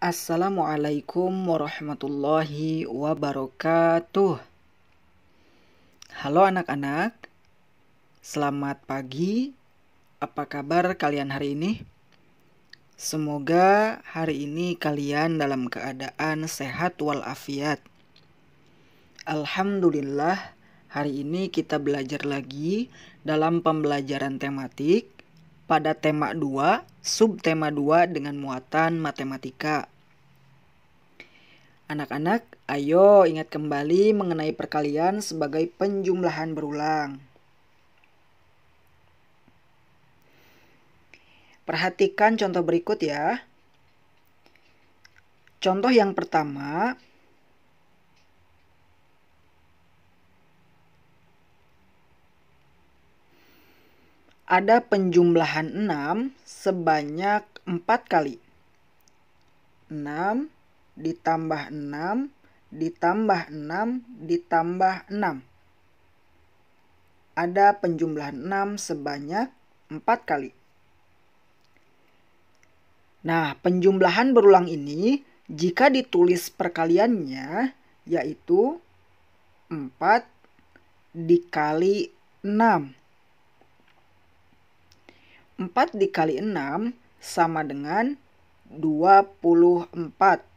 Assalamualaikum warahmatullahi wabarakatuh. Halo anak-anak, selamat pagi. Apa kabar kalian hari ini? Semoga hari ini kalian dalam keadaan sehat walafiat. Alhamdulillah, hari ini kita belajar lagi dalam pembelajaran tematik pada tema 2, subtema 2 dengan muatan matematika. Anak-anak, ayo ingat kembali mengenai perkalian sebagai penjumlahan berulang. Perhatikan contoh berikut ya. Contoh yang pertama, ada penjumlahan 6 sebanyak 4 kali. 6 ditambah 6 ditambah 6 ditambah 6. Ada penjumlahan 6 sebanyak 4 kali. Nah, penjumlahan berulang ini jika ditulis perkaliannya yaitu 4 dikali 6. 4 dikali 6 sama dengan 24.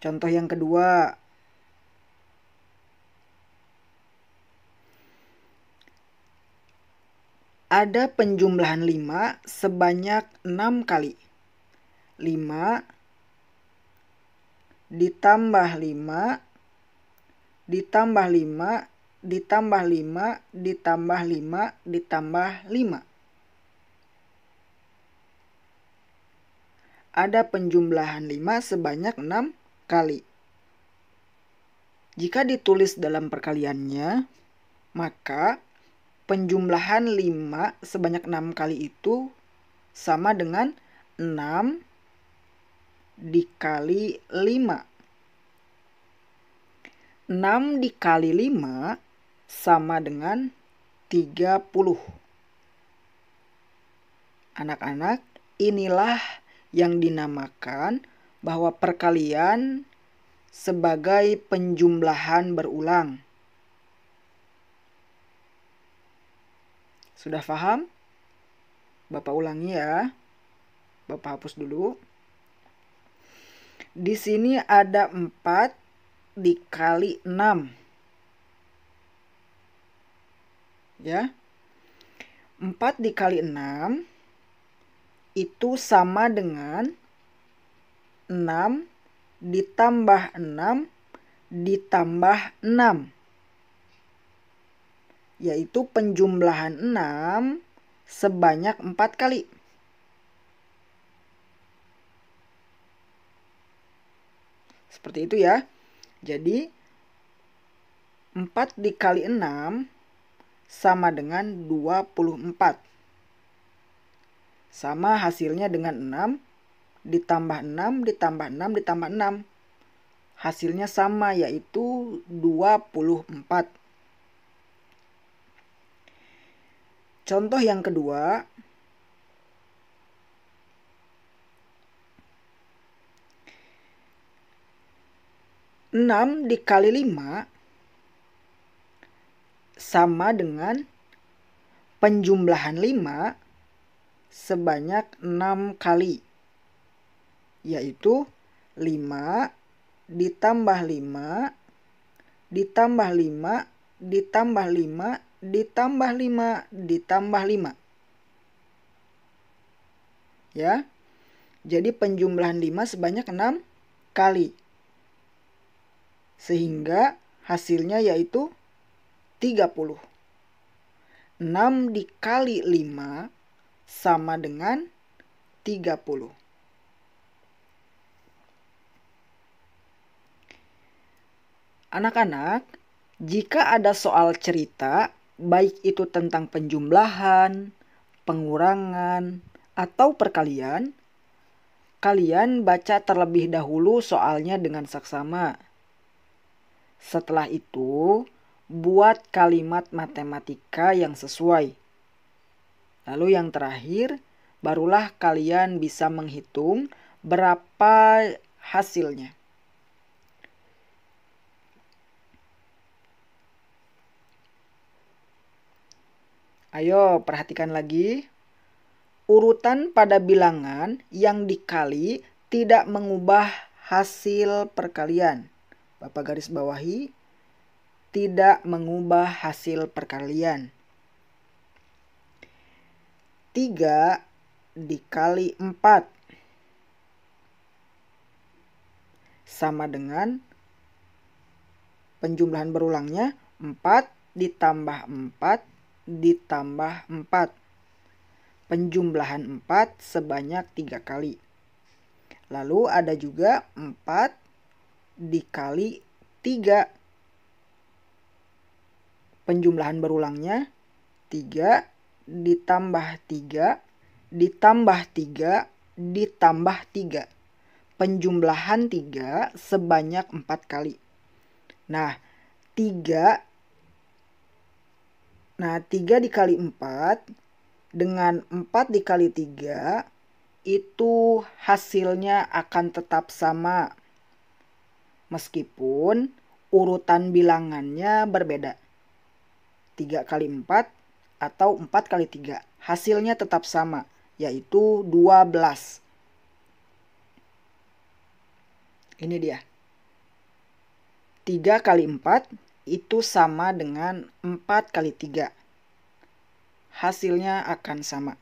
Contoh yang kedua. Ada penjumlahan 5 sebanyak 6 kali. 5 ditambah 5 ditambah 5 ditambah 5 ditambah 5 ditambah 5. Ada penjumlahan 5 sebanyak 6 kali. Jika ditulis dalam perkaliannya, maka penjumlahan 5 sebanyak 6 kali itu sama dengan 6 dikali 5. 6 dikali 5 sama dengan 30. Anak-anak, inilah yang dinamakan bahwa perkalian sebagai penjumlahan berulang. Sudah paham? Bapak ulangi ya. Bapak hapus dulu. Di sini ada 4 dikali 6. Ya. 4 dikali 6 itu sama dengan 6 ditambah 6 ditambah 6. Yaitu penjumlahan 6 sebanyak 4 kali. Seperti itu ya. Jadi 4 dikali 6 sama dengan 24. Sama hasilnya dengan 6 ditambah 6 ditambah 6 ditambah 6. Hasilnya sama yaitu 24. Contoh yang kedua. Enam dikali 5 sama dengan penjumlahan 5 sebanyak 6 kali. Yaitu 5 ditambah 5 ditambah 5 ditambah 5 ditambah 5 ditambah 5. Ya. Jadi penjumlahan 5 sebanyak 6 kali. Sehingga hasilnya yaitu 30. 6 dikali 5 sama dengan 30. Anak-anak, jika ada soal cerita, baik itu tentang penjumlahan, pengurangan, atau perkalian, kalian baca terlebih dahulu soalnya dengan saksama. Setelah itu, buat kalimat matematika yang sesuai. Lalu yang terakhir, barulah kalian bisa menghitung berapa hasilnya. Ayo perhatikan lagi. Urutan pada bilangan yang dikali tidak mengubah hasil perkalian. Bapak garis bawahi, tidak mengubah hasil perkalian. 3 dikali 4 sama dengan penjumlahan berulangnya 4 ditambah 4 ditambah 4. Penjumlahan 4 sebanyak 3 kali. Lalu ada juga 4 dikali 3. Penjumlahan berulangnya 3 ditambah 3 ditambah 3 ditambah 3. Penjumlahan 3 sebanyak 4 kali. Nah, 3 dikali 4 dengan 4 dikali 3 itu hasilnya akan tetap sama. Meskipun urutan bilangannya berbeda. 3 kali 4 atau 4 kali 3. Hasilnya tetap sama, yaitu 12. Ini dia. 3 kali 4 itu sama dengan 4 kali 3. Hasilnya akan sama.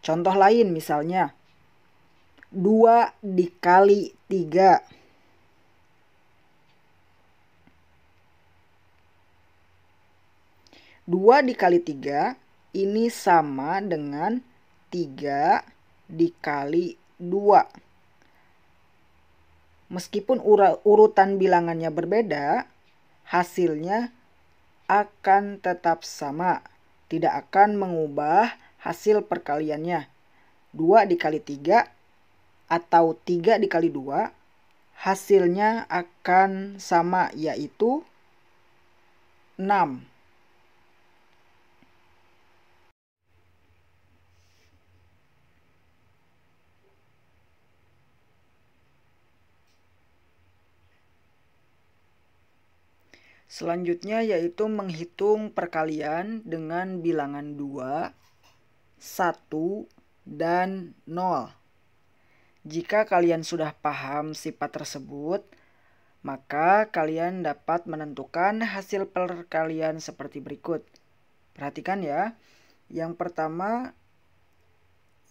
Contoh lain misalnya 2 dikali 3. 2 dikali 3 ini sama dengan 3 dikali 2. Meskipun urutan bilangannya berbeda, hasilnya akan tetap sama. Tidak akan mengubah hasil perkaliannya. 2 dikali 3 atau 3 dikali 2 hasilnya akan sama, yaitu 6. Selanjutnya yaitu menghitung perkalian dengan bilangan 2, 1, dan 0. Jika kalian sudah paham sifat tersebut, maka kalian dapat menentukan hasil perkalian seperti berikut. Perhatikan ya. Yang pertama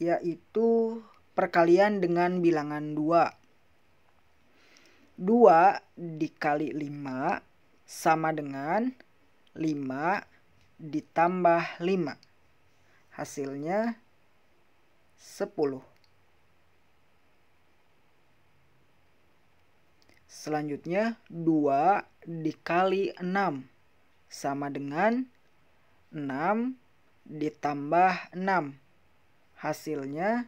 yaitu perkalian dengan bilangan 2. 2 dikali 5 sama dengan 5 ditambah 5. Hasilnya 10. Selanjutnya 2 dikali 6 sama dengan 6 ditambah 6. Hasilnya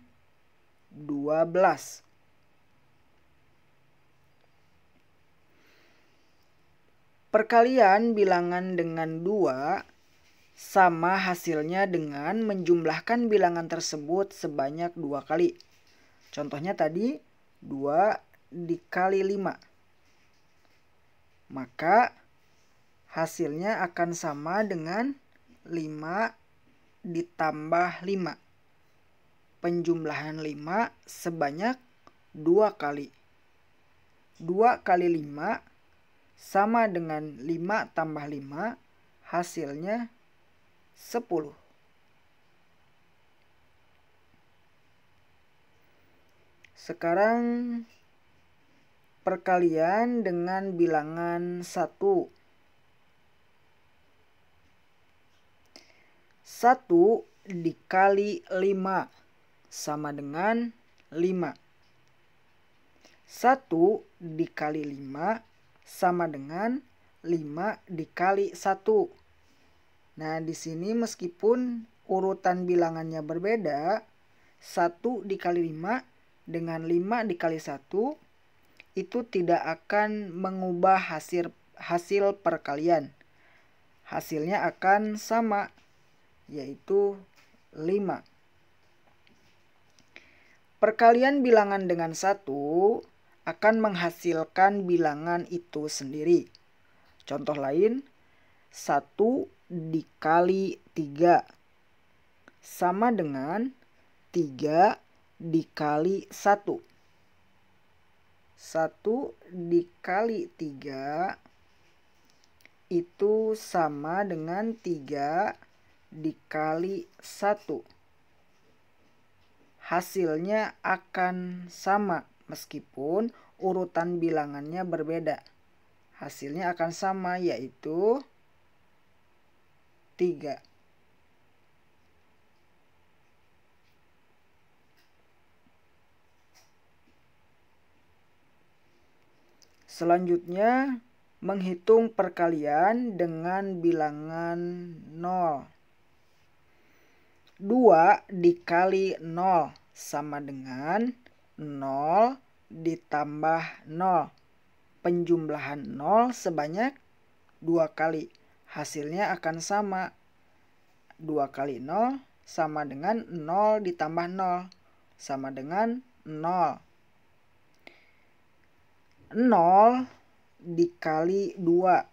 12. Perkalian bilangan dengan 2 sama hasilnya dengan menjumlahkan bilangan tersebut sebanyak 2 kali. Contohnya tadi 2 dikali 5. Maka hasilnya akan sama dengan 5 ditambah 5. Penjumlahan 5 sebanyak 2 kali. 2 kali 5 sama dengan 5 tambah 5, hasilnya 10. Sekarang perkalian dengan bilangan 1. 1 dikali 5 sama dengan 5. 1 dikali 5 sama dengan 5 dikali 1. Nah, di sini meskipun urutan bilangannya berbeda, 1 dikali 5 dengan 5 dikali 1 itu tidak akan mengubah hasil perkalian. Hasilnya akan sama, yaitu 5. Perkalian bilangan dengan 1 akan menghasilkan bilangan itu sendiri. Contoh lain, 1 dikali 3 sama dengan 3 dikali 1. 1 dikali 3 itu sama dengan 3 dikali 1. Hasilnya akan sama meskipun urutan bilangannya berbeda. Hasilnya akan sama, yaitu 3. Selanjutnya, menghitung perkalian dengan bilangan 0. 2 dikali 0 sama dengan 0 ditambah 0. Penjumlahan 0 sebanyak 2 kali. Hasilnya akan sama. 2 kali 0 sama dengan 0 ditambah 0. Sama dengan 0. 0 dikali 2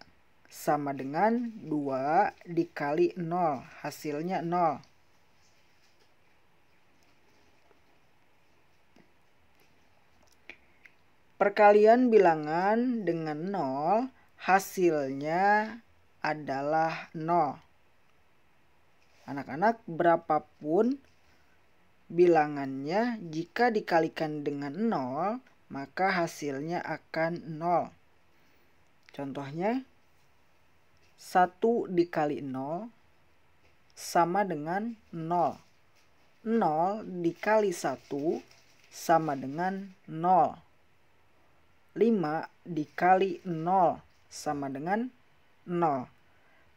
sama dengan 2 dikali 0. Hasilnya 0. Perkalian bilangan dengan 0 hasilnya adalah 0. Anak-anak, berapapun bilangannya, jika dikalikan dengan 0, maka hasilnya akan 0. Contohnya, 1 dikali 0 sama dengan 0. 0 dikali 1 sama dengan 0. 5 dikali 0 sama dengan 0.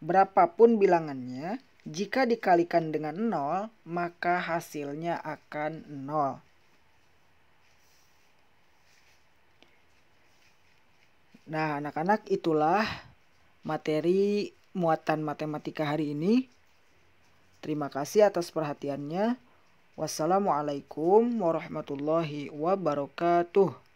Berapapun bilangannya, jika dikalikan dengan 0, maka hasilnya akan 0. Nah, anak-anak, itulah materi muatan matematika hari ini. Terima kasih atas perhatiannya. Wassalamualaikum warahmatullahi wabarakatuh.